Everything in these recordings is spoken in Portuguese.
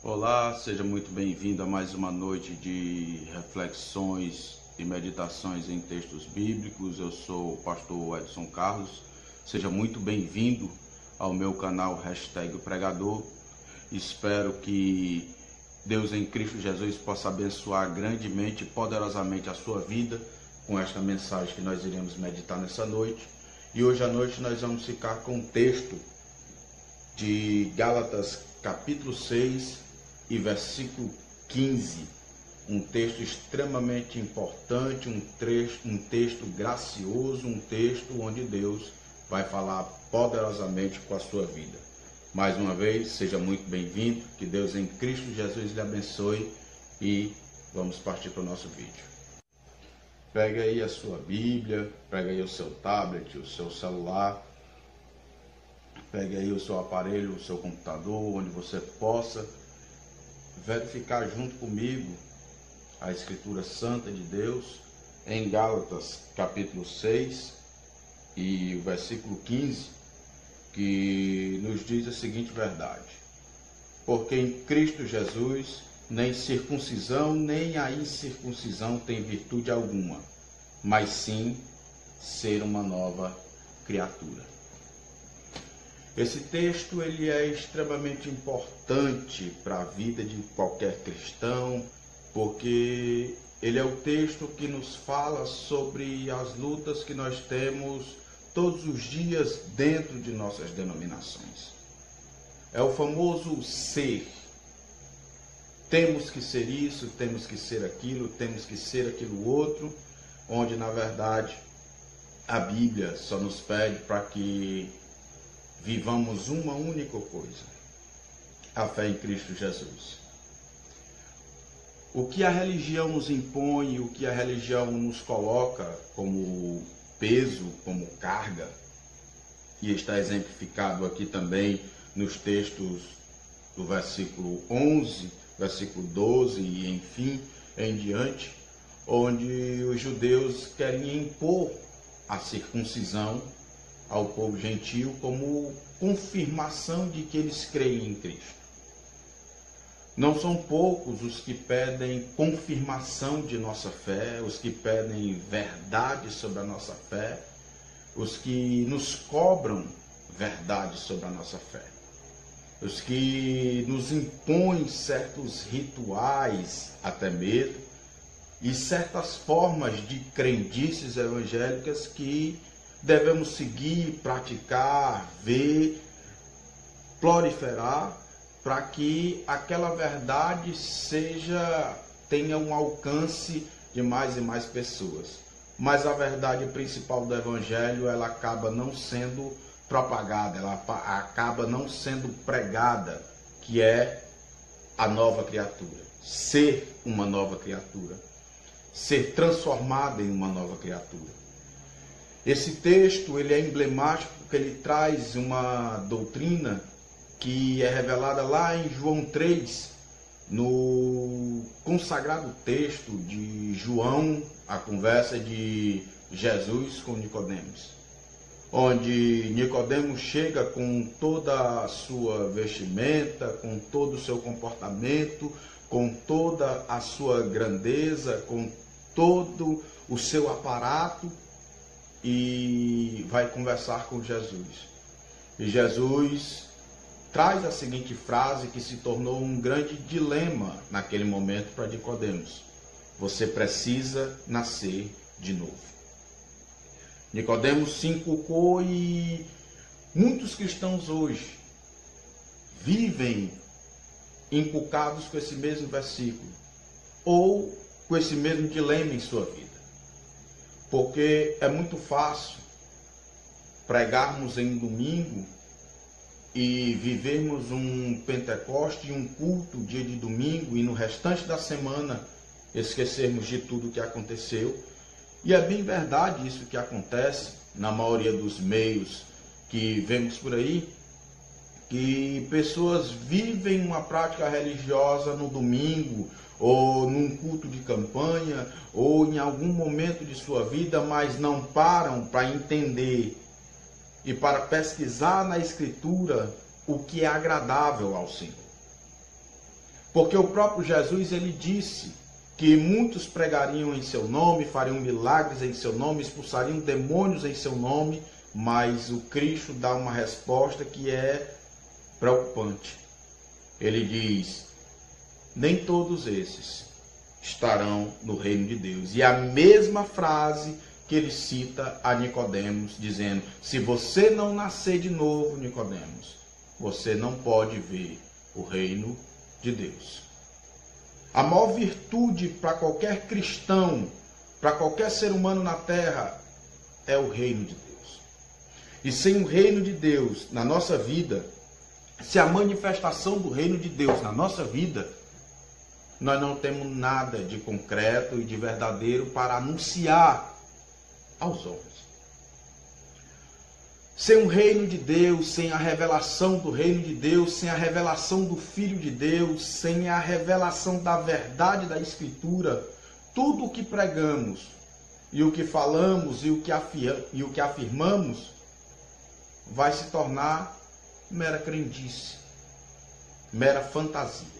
Olá, seja muito bem-vindo a mais uma noite de reflexões e meditações em textos bíblicos. Eu sou o pastor Edson Carlos. Seja muito bem-vindo ao meu canal #Pregador. Espero que Deus em Cristo Jesus possa abençoar grandemente e poderosamente a sua vida com esta mensagem que nós iremos meditar nessa noite. E hoje à noite nós vamos ficar com o texto de Gálatas capítulo 6 e versículo 15, um texto extremamente importante, um texto gracioso, um texto onde Deus vai falar poderosamente com a sua vida. Mais uma vez, seja muito bem-vindo, que Deus em Cristo Jesus lhe abençoe e vamos partir para o nosso vídeo. Pega aí a sua Bíblia, pega aí o seu tablet, o seu celular, pega aí o seu aparelho, o seu computador, onde você possa verificar junto comigo a Escritura Santa de Deus em Gálatas capítulo 6 e o versículo 15, que nos diz a seguinte verdade: porque em Cristo Jesus nem circuncisão nem a incircuncisão tem virtude alguma, mas sim ser uma nova criatura. Esse texto ele é extremamente importante para a vida de qualquer cristão, porque ele é o texto que nos fala sobre as lutas que nós temos todos os dias dentro de nossas denominações. É o famoso ser. Temos que ser isso, temos que ser aquilo, temos que ser aquilo outro, onde na verdade a Bíblia só nos pede para que vivamos uma única coisa: a fé em Cristo Jesus. O que a religião nos impõe, o que a religião nos coloca como peso, como carga, e está exemplificado aqui também nos textos do versículo 11, versículo 12 e enfim, em diante, onde os judeus querem impor a circuncisão ao povo gentio como confirmação de que eles creem em Cristo. Não são poucos os que pedem confirmação de nossa fé, os que pedem verdade sobre a nossa fé, os que nos cobram verdade sobre a nossa fé, os que nos impõem certos rituais até mesmo e certas formas de crendices evangélicas que devemos seguir, praticar, ver, proliferar, para que aquela verdade tenha um alcance de mais e mais pessoas. Mas a verdade principal do Evangelho, ela acaba não sendo propagada, ela acaba não sendo pregada, que é a nova criatura. Ser uma nova criatura. Ser transformada em uma nova criatura. Esse texto ele é emblemático porque ele traz uma doutrina que é revelada lá em João 3, no consagrado texto de João, a conversa de Jesus com Nicodemos, onde Nicodemos chega com toda a sua vestimenta, com todo o seu comportamento, com toda a sua grandeza, com todo o seu aparato, e vai conversar com Jesus. E Jesus traz a seguinte frase que se tornou um grande dilema naquele momento para Nicodemos: você precisa nascer de novo. Nicodemos se inculcou e muitos cristãos hoje vivem inculcados com esse mesmo versículo ou com esse mesmo dilema em sua vida. Porque é muito fácil pregarmos em domingo e vivermos um Pentecoste e um culto dia de domingo e no restante da semana esquecermos de tudo o que aconteceu. E é bem verdade isso que acontece na maioria dos meios que vemos por aí, que pessoas vivem uma prática religiosa no domingo, ou num culto de campanha, ou em algum momento de sua vida, mas não param para entender e para pesquisar na Escritura o que é agradável ao Senhor. Porque o próprio Jesus, ele disse que muitos pregariam em seu nome, fariam milagres em seu nome, expulsariam demônios em seu nome, mas o Cristo dá uma resposta que é preocupante. Ele diz: nem todos esses estarão no reino de Deus. E a mesma frase que ele cita a Nicodemos, dizendo: se você não nascer de novo, Nicodemos, você não pode ver o reino de Deus. A maior virtude para qualquer cristão, para qualquer ser humano na terra, é o reino de Deus. E sem o reino de Deus na nossa vida, se a manifestação do reino de Deus na nossa vida, nós não temos nada de concreto e de verdadeiro para anunciar aos homens. Sem o reino de Deus, sem a revelação do reino de Deus, sem a revelação do Filho de Deus, sem a revelação da verdade da Escritura, tudo o que pregamos e o que falamos e o que afirmamos vai se tornar mera crendice, mera fantasia.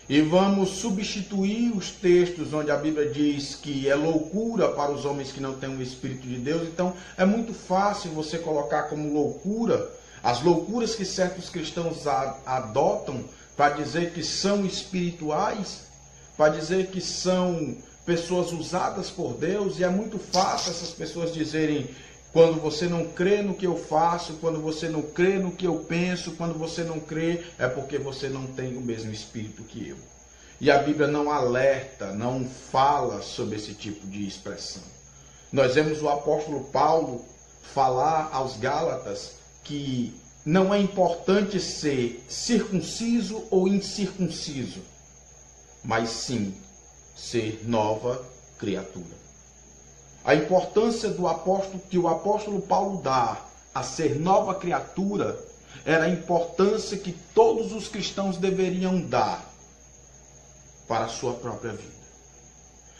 E vamos substituir os textos onde a Bíblia diz que é loucura para os homens que não têm o Espírito de Deus. Então é muito fácil você colocar como loucura as loucuras que certos cristãos adotam para dizer que são espirituais, para dizer que são pessoas usadas por Deus. E é muito fácil essas pessoas dizerem: quando você não crê no que eu faço, quando você não crê no que eu penso, quando você não crê, é porque você não tem o mesmo espírito que eu. E a Bíblia não alerta, não fala sobre esse tipo de expressão. Nós vemos o apóstolo Paulo falar aos Gálatas que não é importante ser circunciso ou incircunciso, mas sim ser nova criatura. A importância que o apóstolo Paulo dá a ser nova criatura era a importância que todos os cristãos deveriam dar para a sua própria vida.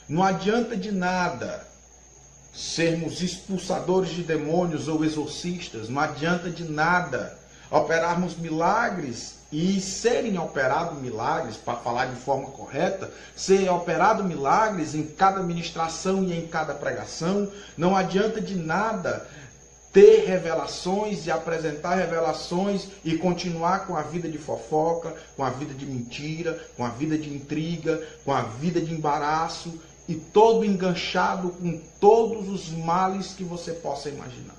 Não adianta de nada sermos expulsadores de demônios ou exorcistas, não adianta de nada operarmos milagres e serem operados milagres, para falar de forma correta, ser operado milagres em cada ministração e em cada pregação. Não adianta de nada ter revelações e apresentar revelações e continuar com a vida de fofoca, com a vida de mentira, com a vida de intriga, com a vida de embaraço e todo enganchado com todos os males que você possa imaginar.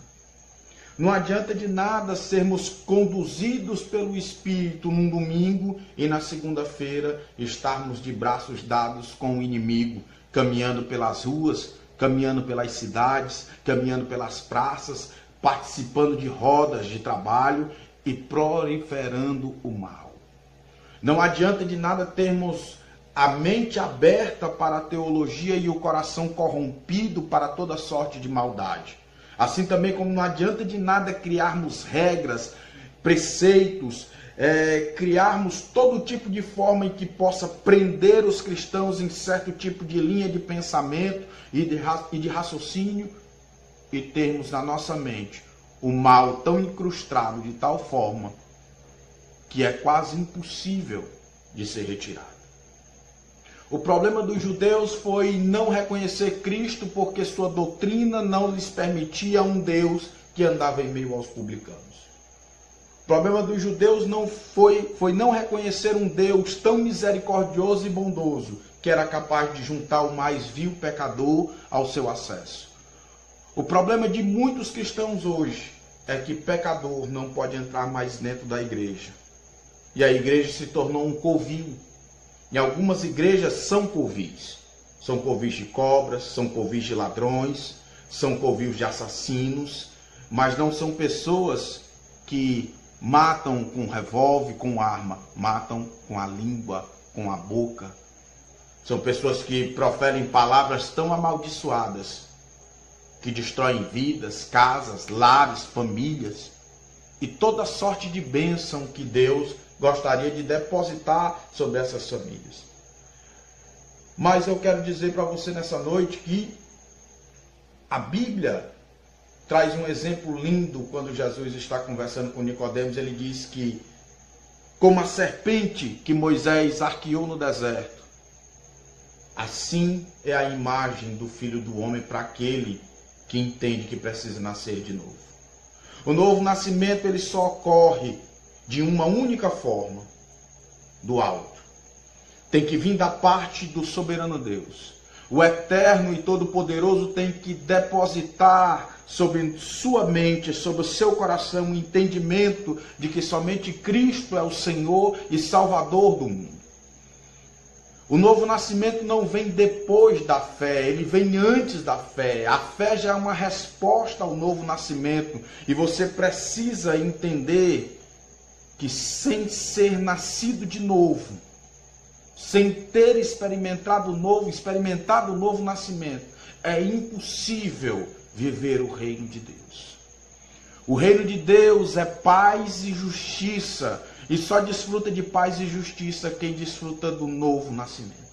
Não adianta de nada sermos conduzidos pelo Espírito num domingo e na segunda-feira estarmos de braços dados com o inimigo, caminhando pelas ruas, caminhando pelas cidades, caminhando pelas praças, participando de rodas de trabalho e proliferando o mal. Não adianta de nada termos a mente aberta para a teologia e o coração corrompido para toda sorte de maldade. Assim também como não adianta de nada criarmos regras, preceitos, criarmos todo tipo de forma em que possa prender os cristãos em certo tipo de linha de pensamento e de raciocínio e termos na nossa mente o mal tão incrustado de tal forma que é quase impossível de ser retirado. O problema dos judeus foi não reconhecer Cristo porque sua doutrina não lhes permitia um Deus que andava em meio aos publicanos. O problema dos judeus não foi não reconhecer um Deus tão misericordioso e bondoso que era capaz de juntar o mais vil pecador ao seu acesso. O problema de muitos cristãos hoje é que pecador não pode entrar mais dentro da igreja. E a igreja se tornou um covil. Em algumas igrejas são covis. São covis de cobras, são covis de ladrões, são covis de assassinos, mas não são pessoas que matam com revólver, com arma, matam com a língua, com a boca. São pessoas que proferem palavras tão amaldiçoadas que destroem vidas, casas, lares, famílias e toda sorte de bênção que Deus gostaria de depositar sobre essas famílias. Mas eu quero dizer para você nessa noite que a Bíblia traz um exemplo lindo quando Jesus está conversando com Nicodemos. Ele diz que como a serpente que Moisés arqueou no deserto, assim é a imagem do Filho do Homem para aquele que entende que precisa nascer de novo. O novo nascimento ele só ocorre de uma única forma, do alto. Tem que vir da parte do soberano Deus. O eterno e todo-poderoso tem que depositar sobre sua mente, sobre o seu coração, o entendimento de que somente Cristo é o Senhor e Salvador do mundo. O novo nascimento não vem depois da fé, ele vem antes da fé. A fé já é uma resposta ao novo nascimento. E você precisa entender que sem ser nascido de novo, sem ter experimentado o novo nascimento, é impossível viver o reino de Deus. O reino de Deus é paz e justiça. E só desfruta de paz e justiça quem desfruta do novo nascimento.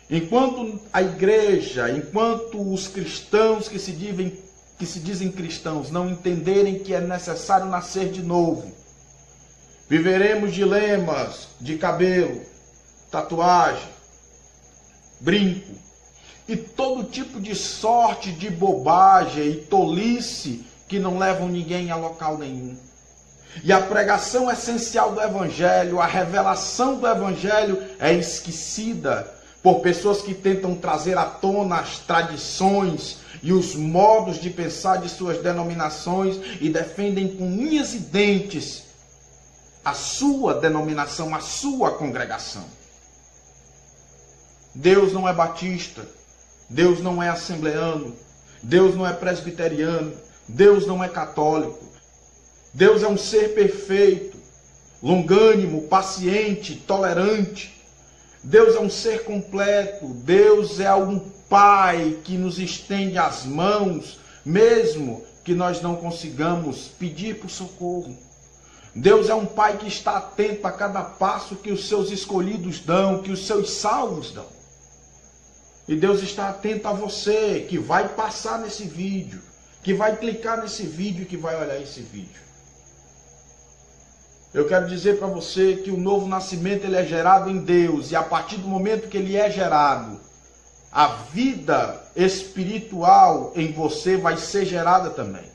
Enquanto a igreja, enquanto os cristãos que se dizem cristãos não entenderem que é necessário nascer de novo, viveremos dilemas de cabelo, tatuagem, brinco e todo tipo de sorte de bobagem e tolice que não levam ninguém a local nenhum. E a pregação essencial do Evangelho, a revelação do Evangelho é esquecida por pessoas que tentam trazer à tona as tradições e os modos de pensar de suas denominações e defendem com unhas e dentes a sua denominação, a sua congregação. Deus não é batista, Deus não é assembleano, Deus não é presbiteriano, Deus não é católico. Deus é um ser perfeito, longânimo, paciente, tolerante. Deus é um ser completo. Deus é um Pai que nos estende as mãos, mesmo que nós não consigamos pedir por socorro. Deus é um Pai que está atento a cada passo que os seus escolhidos dão, que os seus salvos dão. E Deus está atento a você que vai passar nesse vídeo, que vai clicar nesse vídeo e que vai olhar esse vídeo. Eu quero dizer para você que o novo nascimento ele é gerado em Deus. E a partir do momento que ele é gerado, a vida espiritual em você vai ser gerada também.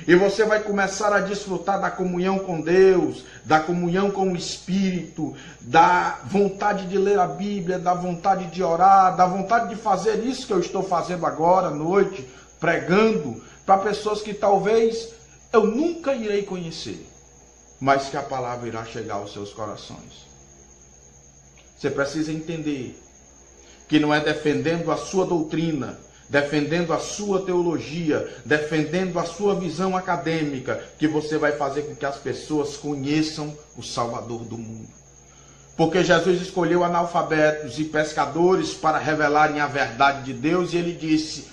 E você vai começar a desfrutar da comunhão com Deus, da comunhão com o Espírito, da vontade de ler a Bíblia, da vontade de orar, da vontade de fazer isso que eu estou fazendo agora à noite, pregando para pessoas que talvez eu nunca irei conhecer, mas que a palavra irá chegar aos seus corações. Você precisa entender que não é defendendo a sua doutrina, defendendo a sua teologia, defendendo a sua visão acadêmica, que você vai fazer com que as pessoas conheçam o Salvador do mundo. Porque Jesus escolheu analfabetos e pescadores para revelarem a verdade de Deus, e ele disse: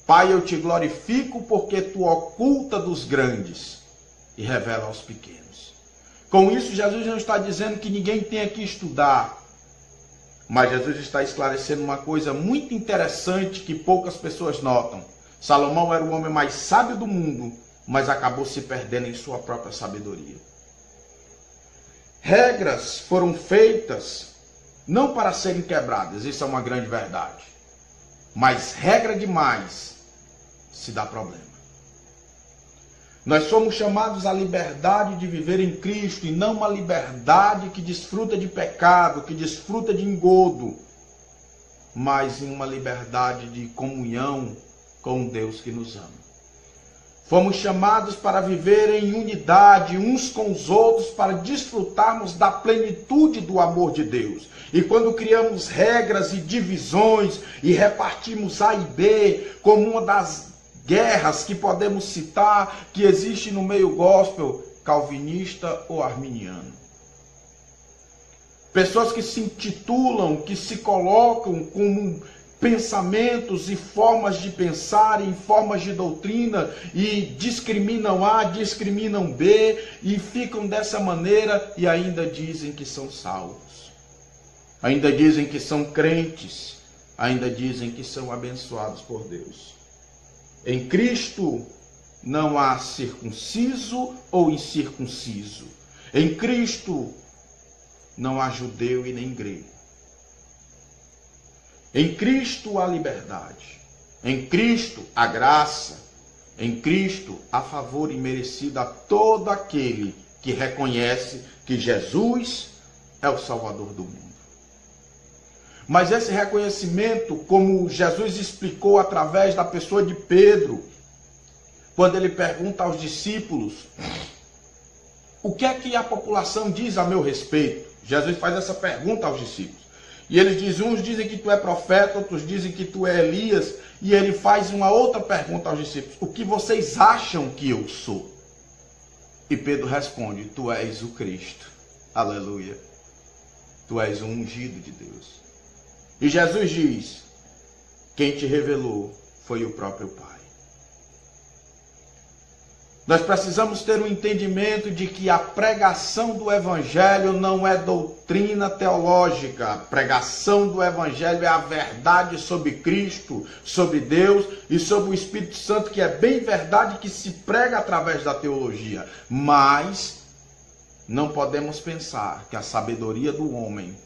Pai, eu te glorifico porque tu oculta dos grandes e revela aos pequenos. Com isso, Jesus não está dizendo que ninguém tenha que estudar, mas Jesus está esclarecendo uma coisa muito interessante que poucas pessoas notam. Salomão era o homem mais sábio do mundo, mas acabou se perdendo em sua própria sabedoria. Regras foram feitas não para serem quebradas, isso é uma grande verdade. Mas regra demais se dá problema. Nós somos chamados à liberdade de viver em Cristo e não uma liberdade que desfruta de pecado, que desfruta de engodo, mas em uma liberdade de comunhão com Deus que nos ama. Fomos chamados para viver em unidade uns com os outros, para desfrutarmos da plenitude do amor de Deus. E quando criamos regras e divisões e repartimos A e B como uma das guerras que podemos citar que existe no meio gospel, calvinista ou arminiano. Pessoas que se intitulam, que se colocam como pensamentos e formas de pensar, em formas de doutrina, e discriminam A, discriminam B, e ficam dessa maneira e ainda dizem que são salvos. Ainda dizem que são crentes, ainda dizem que são abençoados por Deus. Em Cristo não há circunciso ou incircunciso. Em Cristo não há judeu e nem grego. Em Cristo há liberdade. Em Cristo há graça. Em Cristo há favor imerecido a todo aquele que reconhece que Jesus é o Salvador do mundo. Mas esse reconhecimento, como Jesus explicou através da pessoa de Pedro, quando ele pergunta aos discípulos, o que é que a população diz a meu respeito? Jesus faz essa pergunta aos discípulos. E eles dizem, uns dizem que tu é profeta, outros dizem que tu é Elias. E ele faz uma outra pergunta aos discípulos. O que vocês acham que eu sou? E Pedro responde, tu és o Cristo. Aleluia. Tu és o ungido de Deus. E Jesus diz, quem te revelou foi o próprio Pai. Nós precisamos ter um entendimento de que a pregação do Evangelho não é doutrina teológica. A pregação do Evangelho é a verdade sobre Cristo, sobre Deus e sobre o Espírito Santo, que é bem verdade que se prega através da teologia. Mas não podemos pensar que a sabedoria do homem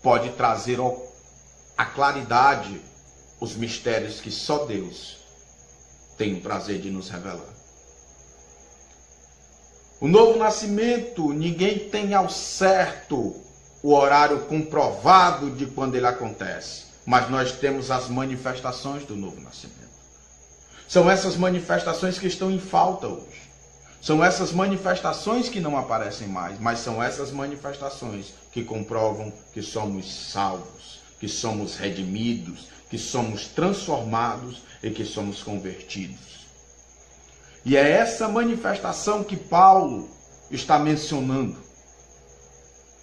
pode trazer a claridade, os mistérios que só Deus tem o prazer de nos revelar. O novo nascimento, ninguém tem ao certo o horário comprovado de quando ele acontece. Mas nós temos as manifestações do novo nascimento. São essas manifestações que estão em falta hoje. São essas manifestações que não aparecem mais, mas são essas manifestações que comprovam que somos salvos, que somos redimidos, que somos transformados e que somos convertidos. E é essa manifestação que Paulo está mencionando.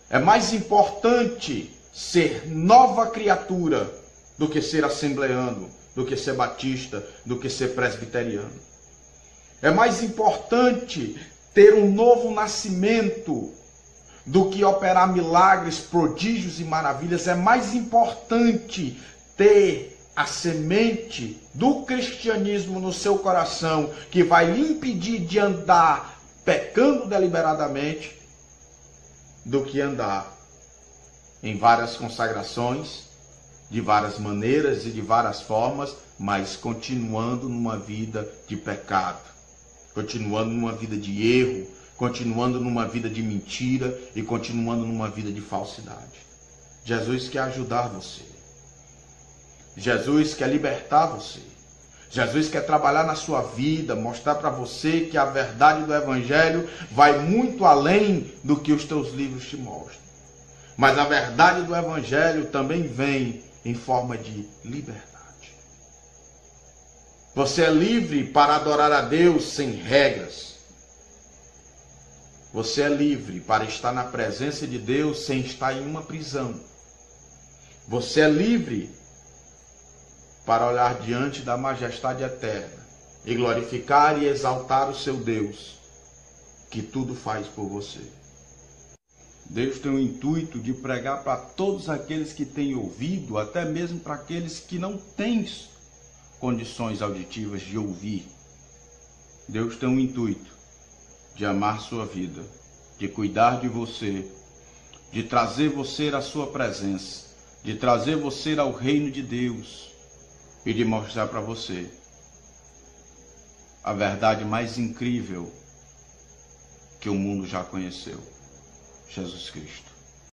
É mais importante ser nova criatura do que ser assembleano, do que ser batista, do que ser presbiteriano. É mais importante ter um novo nascimento do que operar milagres, prodígios e maravilhas. É mais importante ter a semente do cristianismo no seu coração, que vai lhe impedir de andar pecando deliberadamente, do que andar em várias consagrações, de várias maneiras e de várias formas, mas continuando numa vida de pecado, continuando numa vida de erro, continuando numa vida de mentira e continuando numa vida de falsidade. Jesus quer ajudar você. Jesus quer libertar você. Jesus quer trabalhar na sua vida, mostrar para você que a verdade do Evangelho vai muito além do que os teus livros te mostram. Mas a verdade do Evangelho também vem em forma de liberdade. Você é livre para adorar a Deus sem regras. Você é livre para estar na presença de Deus sem estar em uma prisão. Você é livre para olhar diante da majestade eterna e glorificar e exaltar o seu Deus, que tudo faz por você. Deus tem o intuito de pregar para todos aqueles que têm ouvido, até mesmo para aqueles que não têm condições auditivas de ouvir. Deus tem o intuito de amar sua vida, de cuidar de você, de trazer você à sua presença, de trazer você ao reino de Deus, e de mostrar para você a verdade mais incrível que o mundo já conheceu, Jesus Cristo.